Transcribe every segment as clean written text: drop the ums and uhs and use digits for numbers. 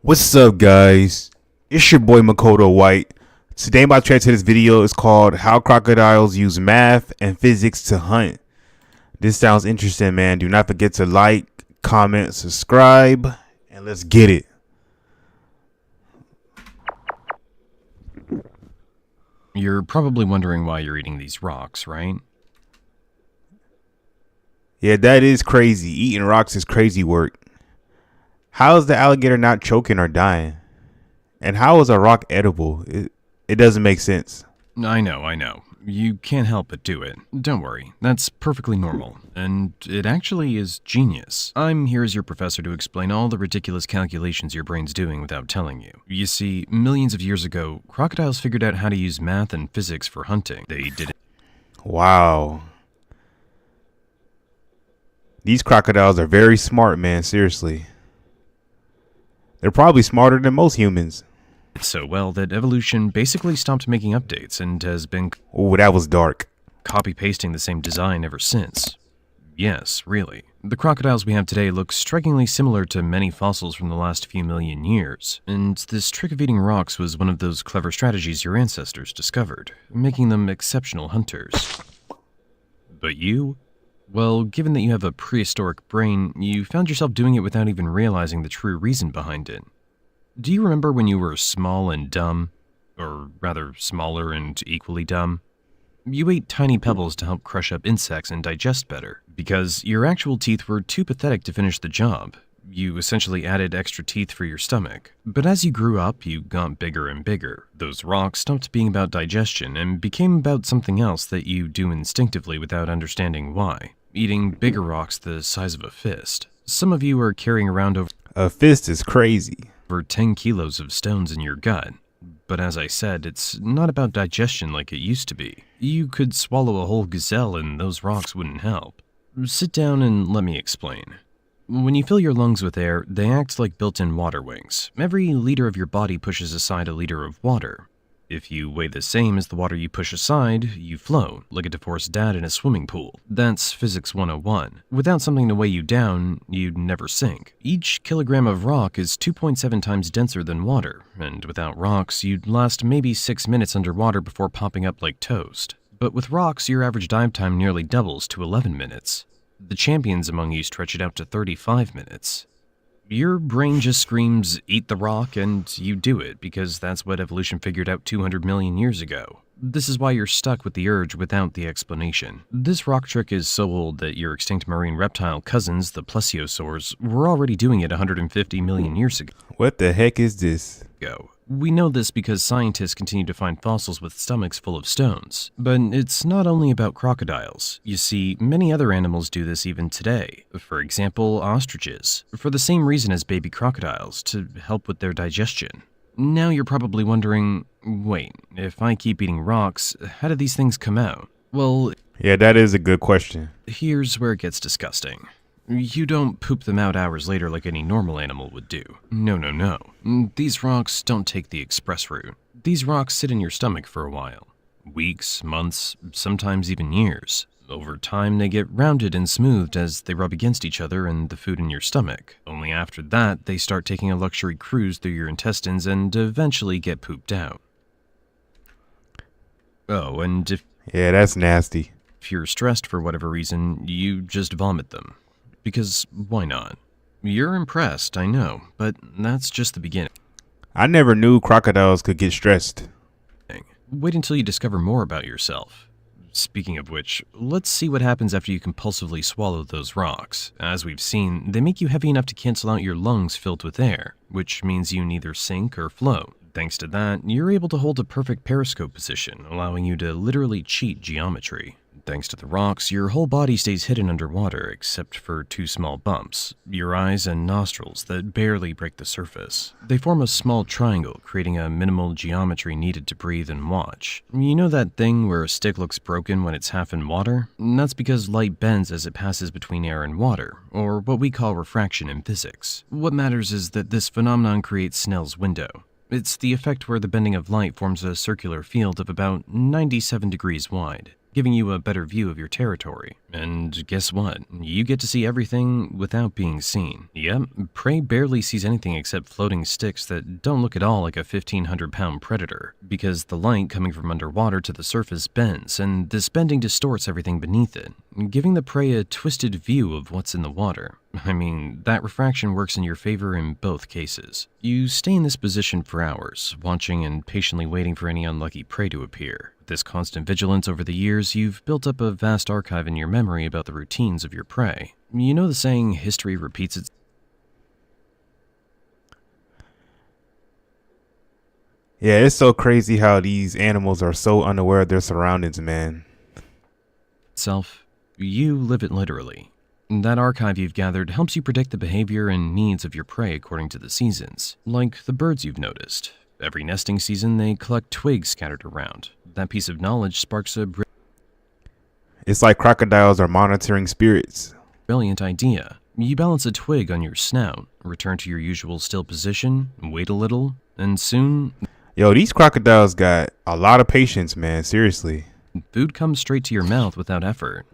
What's up, guys? It's your boy Makoto White. Today my trend to this video is called How Crocodiles Use Math and Physics to Hunt. This sounds interesting, man. Do not forget to like, comment, subscribe, and let's get it. You're probably wondering why you're eating these rocks, right? Yeah, that is crazy. Eating rocks is crazy work. How is the alligator not choking or dying? And how is a rock edible? It doesn't make sense. I know. You can't help but do it. Don't worry, that's perfectly normal. And it actually is genius. I'm here as your professor to explain all the ridiculous calculations your brain's doing without telling you. You see, millions of years ago, crocodiles figured out how to use math and physics for hunting. They did it. Wow. These crocodiles are very smart, man. Seriously. They're probably smarter than most humans. So well that evolution basically stopped making updates and has been Oh, that was dark. copy-pasting the same design ever since. Yes, really. The crocodiles we have today look strikingly similar to many fossils from the last few million years, and this trick of eating rocks was one of those clever strategies your ancestors discovered, making them exceptional hunters. But you? Well, given that you have a prehistoric brain, you found yourself doing it without even realizing the true reason behind it. Do you remember when you were small and dumb? Or rather, smaller and equally dumb? You ate tiny pebbles to help crush up insects and digest better, because your actual teeth were too pathetic to finish the job. You essentially added extra teeth for your stomach. But as you grew up, you got bigger and bigger. Those rocks stopped being about digestion and became about something else that you do instinctively without understanding why. Eating bigger rocks the size of a fist. Some of you are carrying around A fist is crazy. over 10 kilos of stones in your gut. But as I said, it's not about digestion like it used to be. You could swallow a whole gazelle and those rocks wouldn't help. Sit down and let me explain. When you fill your lungs with air, they act like built-in water wings. Every liter of your body pushes aside a liter of water. If you weigh the same as the water you push aside, you float, like a divorced dad in a swimming pool. That's Physics 101. Without something to weigh you down, you'd never sink. Each kilogram of rock is 2.7 times denser than water, and without rocks, you'd last maybe 6 minutes underwater before popping up like toast. But with rocks, your average dive time nearly doubles to 11 minutes. The champions among you stretch it out to 35 minutes. Your brain just screams, eat the rock, and you do it, because that's what evolution figured out 200 million years ago. This is why you're stuck with the urge without the explanation. This rock trick is so old that your extinct marine reptile cousins, the plesiosaurs, were already doing it 150 million years ago. What the heck is this? We know this because scientists continue to find fossils with stomachs full of stones. But it's not only about crocodiles. You see, many other animals do this even today. For example, ostriches. For the same reason as baby crocodiles, to help with their digestion. Now you're probably wondering, wait, if I keep eating rocks, how do these things come out? Well, Yeah, that is a good question. here's where it gets disgusting. You don't poop them out hours later like any normal animal would do. No. These rocks don't take the express route. These rocks sit in your stomach for a while. Weeks, months, sometimes even years. Over time, they get rounded and smoothed as they rub against each other and the food in your stomach. Only after that, they start taking a luxury cruise through your intestines and eventually get pooped out. Oh, and Yeah, that's nasty. if you're stressed for whatever reason, you just vomit them. Because why not? You're impressed, I know, but that's just the beginning. I never knew crocodiles could get stressed. Wait until you discover more about yourself. Speaking of which, let's see what happens after you compulsively swallow those rocks. As we've seen, they make you heavy enough to cancel out your lungs filled with air, which means you neither sink or float. Thanks to that, you're able to hold a perfect periscope position, allowing you to literally cheat geometry. Thanks to the rocks, your whole body stays hidden underwater except for two small bumps, your eyes and nostrils that barely break the surface. They form a small triangle, creating a minimal geometry needed to breathe and watch. You know that thing where a stick looks broken when it's half in water? That's because light bends as it passes between air and water, or what we call refraction in physics. What matters is that this phenomenon creates Snell's window. It's the effect where the bending of light forms a circular field of about 97 degrees wide. giving you a better view of your territory. And guess what? You get to see everything without being seen. Yep, prey barely sees anything except floating sticks that don't look at all like a 1,500-pound predator, because the light coming from underwater to the surface bends, and this bending distorts everything beneath it, giving the prey a twisted view of what's in the water. I mean, that refraction works in your favor in both cases. You stay in this position for hours, watching and patiently waiting for any unlucky prey to appear. With this constant vigilance over the years, you've built up a vast archive in your memory about the routines of your prey. You know the saying, history repeats Yeah, it's so crazy how these animals are so unaware of their surroundings, man. itself. You live it literally. That archive you've gathered helps you predict the behavior and needs of your prey according to the seasons, like the birds you've noticed. Every nesting season, they collect twigs scattered around. That piece of knowledge sparks a It's like crocodiles are monitoring spirits. brilliant idea. You balance a twig on your snout, return to your usual still position, wait a little, and soon, Yo, these crocodiles got a lot of patience, man. Seriously. food comes straight to your mouth without effort.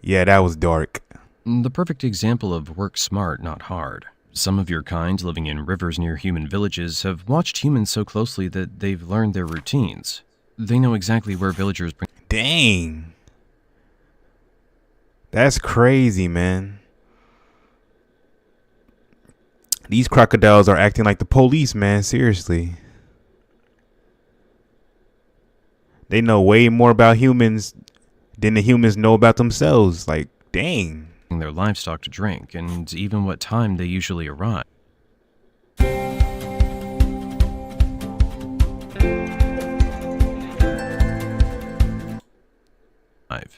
Yeah, that was dark. The perfect example of work smart, not hard. Some of your kind living in rivers near human villages have watched humans so closely that they've learned their routines. They know exactly where villagers bring Dang. That's crazy, man. These crocodiles are acting like the police, man. Seriously. They know way more about humans than the humans know about themselves. Like, dang. their livestock to drink, and even what time they usually arrive.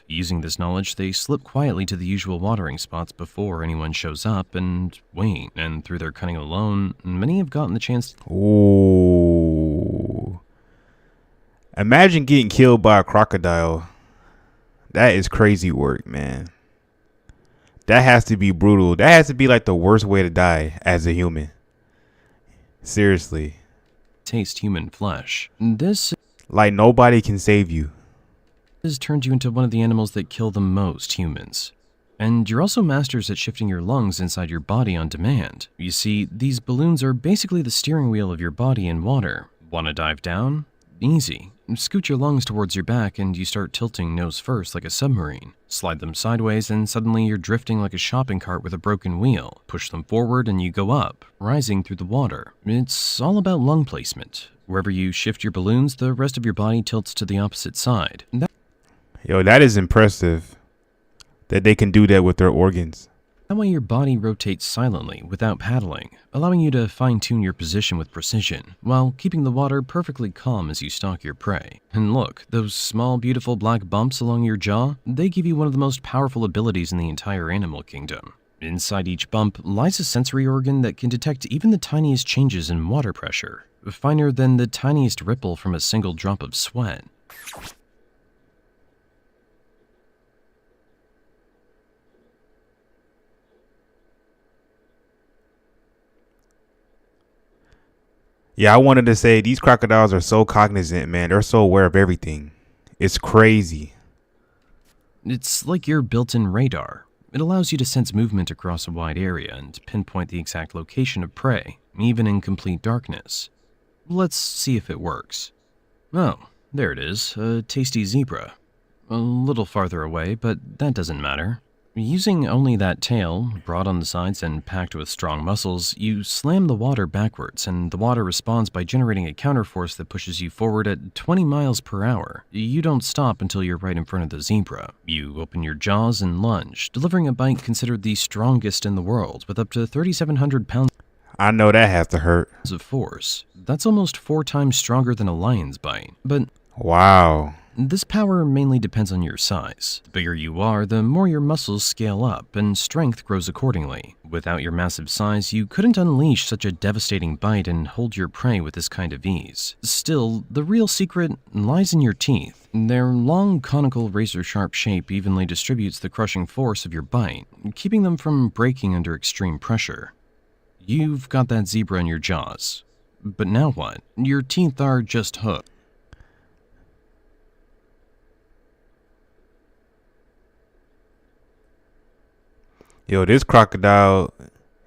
Using this knowledge, they slip quietly to the usual watering spots before anyone shows up and wait, and through their cunning alone, many have gotten the chance. Ooh. Imagine getting killed by a crocodile. That is crazy work, man. That has to be brutal. That has to be like the worst way to die as a human. Seriously. Taste human flesh. This Like nobody can save you. has turned you into one of the animals that kill the most humans. And you're also masters at shifting your lungs inside your body on demand. You see, these balloons are basically the steering wheel of your body in water. Want to dive down? Easy. Scoot your lungs towards your back and you start tilting nose first like a submarine. Slide them sideways and suddenly you're drifting like a shopping cart with a broken wheel. Push them forward and you go up, rising through the water. It's all about lung placement. Wherever you shift your balloons, the rest of your body tilts to the opposite side. Yo, that is impressive. That they can do that with their organs. That way your body rotates silently without paddling, allowing you to fine-tune your position with precision, while keeping the water perfectly calm as you stalk your prey. And look, those small beautiful black bumps along your jaw, they give you one of the most powerful abilities in the entire animal kingdom. Inside each bump lies a sensory organ that can detect even the tiniest changes in water pressure, finer than the tiniest ripple from a single drop of sweat. Yeah, I wanted to say these crocodiles are so cognizant, man. They're so aware of everything. It's crazy. It's like your built-in radar. It allows you to sense movement across a wide area and pinpoint the exact location of prey, even in complete darkness. Let's see if it works. Oh, there it is, a tasty zebra. A little farther away, but that doesn't matter. Using only that tail, broad on the sides and packed with strong muscles, you slam the water backwards, and the water responds by generating a counterforce that pushes you forward at 20 miles per hour. You don't stop until you're right in front of the zebra. You open your jaws and lunge, delivering a bite considered the strongest in the world, with up to 3,700 pounds I know that has to hurt. of force. That's almost 4 times stronger than a lion's bite. But Wow. this power mainly depends on your size. The bigger you are, the more your muscles scale up, and strength grows accordingly. Without your massive size, you couldn't unleash such a devastating bite and hold your prey with this kind of ease. Still, the real secret lies in your teeth. Their long, conical, razor-sharp shape evenly distributes the crushing force of your bite, keeping them from breaking under extreme pressure. You've got that zebra in your jaws. But now what? Your teeth are just hooks. Yo, this crocodile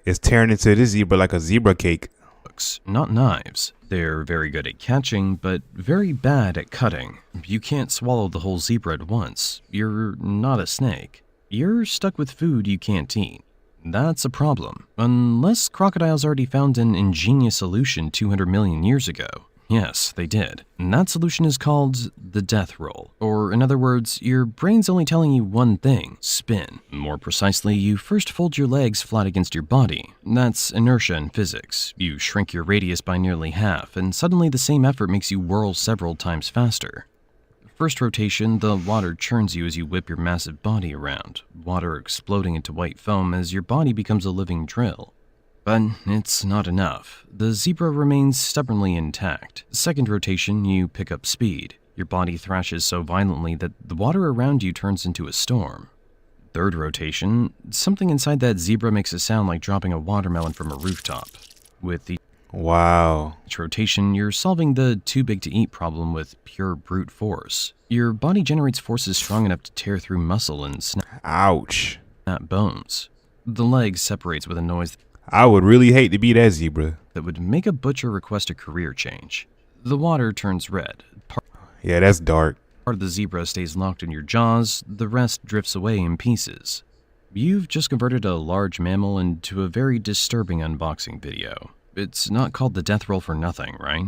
is tearing into this zebra like a zebra cake. Hooks, not knives. They're very good at catching, but very bad at cutting. You can't swallow the whole zebra at once. You're not a snake. You're stuck with food you can't eat. That's a problem. Unless crocodiles already found an ingenious solution 200 million years ago. Yes, they did. And that solution is called the death roll. Or in other words, your brain's only telling you one thing: spin. More precisely, you first fold your legs flat against your body. That's inertia in physics. You shrink your radius by nearly half, and suddenly the same effort makes you whirl several times faster. First rotation, the water churns you as you whip your massive body around, water exploding into white foam as your body becomes a living drill. But it's not enough. The zebra remains stubbornly intact. Second rotation, you pick up speed. Your body thrashes so violently that the water around you turns into a storm. Third rotation, something inside that zebra makes it sound like dropping a watermelon from a rooftop. With each rotation, you're solving the too big to eat problem with pure brute force. Your body generates forces strong enough to tear through muscle and snap bones. The leg separates with a noise I would really hate to be that zebra. that would make a butcher request a career change. The water turns red. Yeah, that's dark. Part of the zebra stays locked in your jaws, the rest drifts away in pieces. You've just converted a large mammal into a very disturbing unboxing video. It's not called the death roll for nothing, right?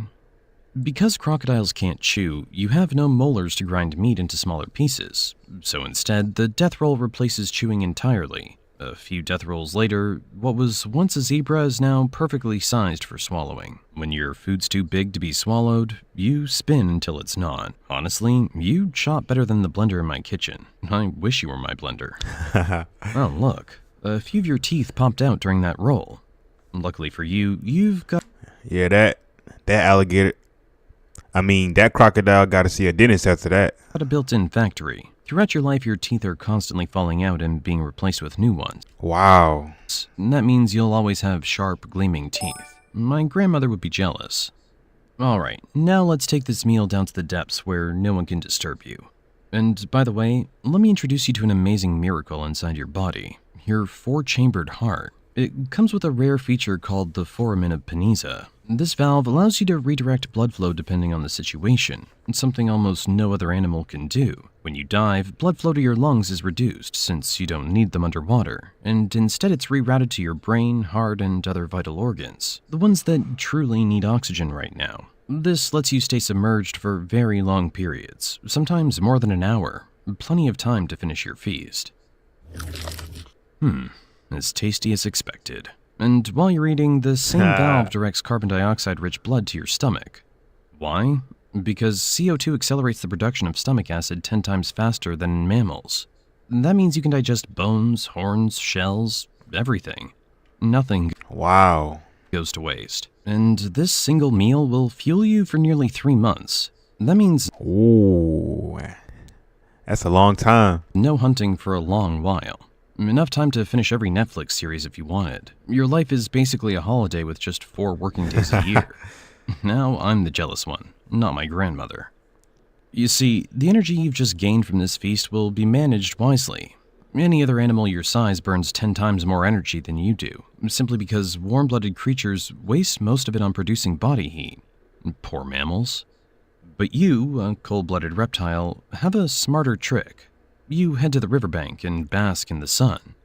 Because crocodiles can't chew, you have no molars to grind meat into smaller pieces. So instead, the death roll replaces chewing entirely. A few death rolls later, what was once a zebra is now perfectly sized for swallowing. When your food's too big to be swallowed, you spin until it's not. Honestly, you chop better than the blender in my kitchen. I wish you were my blender. Oh, look. A few of your teeth popped out during that roll. Luckily for you, you've got... Yeah, that crocodile got to see a dentist after that. a built-in factory. Throughout your life, your teeth are constantly falling out and being replaced with new ones. Wow. And that means you'll always have sharp, gleaming teeth. My grandmother would be jealous. Alright, now let's take this meal down to the depths where no one can disturb you. And by the way, let me introduce you to an amazing miracle inside your body. Your 4-chambered heart. It comes with a rare feature called the foramen of Peniza. This valve allows you to redirect blood flow depending on the situation, something almost no other animal can do. When you dive, blood flow to your lungs is reduced since you don't need them underwater, and instead it's rerouted to your brain, heart, and other vital organs, the ones that truly need oxygen right now. This lets you stay submerged for very long periods, sometimes more than an hour, plenty of time to finish your feast. As tasty as expected. And while you're eating, the same valve directs carbon dioxide-rich blood to your stomach. Why? Because CO2 accelerates the production of stomach acid 10 times faster than in mammals. That means you can digest bones, horns, shells, everything. Nothing goes to waste. And this single meal will fuel you for nearly 3 months. That means... Ooh, that's a long time. No hunting for a long while. Enough time to finish every Netflix series if you wanted. Your life is basically a holiday with just 4 working days a year. Now I'm the jealous one, not my grandmother. You see, the energy you've just gained from this feast will be managed wisely. Any other animal your size burns 10 times more energy than you do, simply because warm-blooded creatures waste most of it on producing body heat. Poor mammals. But you, a cold-blooded reptile, have a smarter trick. You head to the riverbank and bask in the sun.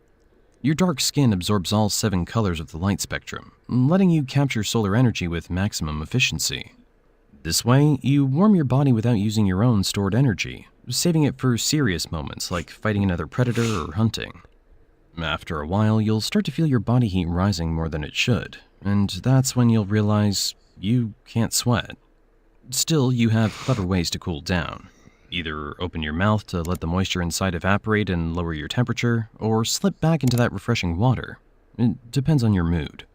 Your dark skin absorbs all 7 colors of the light spectrum, letting you capture solar energy with maximum efficiency. This way, you warm your body without using your own stored energy, saving it for serious moments like fighting another predator or hunting. After a while, you'll start to feel your body heat rising more than it should, and that's when you'll realize you can't sweat. Still, you have clever ways to cool down. Either open your mouth to let the moisture inside evaporate and lower your temperature, or slip back into that refreshing water. It depends on your mood.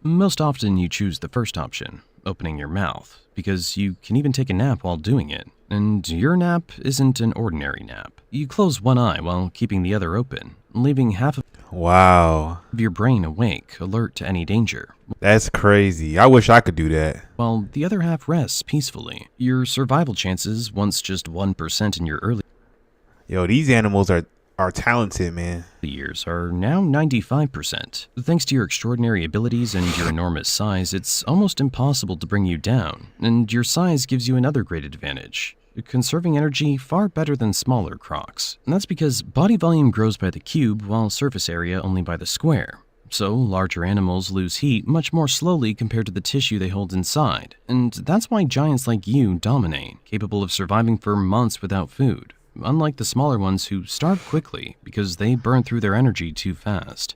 Most often you choose the first option, opening your mouth, because you can even take a nap while doing it. And your nap isn't an ordinary nap. You close one eye while keeping the other open, leaving half of your brain awake, alert to any danger. That's crazy. I wish I could do that. While the other half rests peacefully. Your survival chances, once just 1% in your early... Yo, these animals are are talented, man. Years are now 95%. Thanks to your extraordinary abilities and your enormous size, it's almost impossible to bring you down, and your size gives you another great advantage. Conserving energy far better than smaller crocs. And that's because body volume grows by the cube while surface area only by the square. So larger animals lose heat much more slowly compared to the tissue they hold inside, and that's why giants like you dominate, capable of surviving for months without food, unlike the smaller ones who starve quickly because they burn through their energy too fast.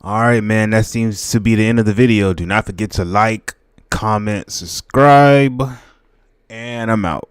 Alright, man, that seems to be the end of the video. Do not forget to like, comment, subscribe, and I'm out.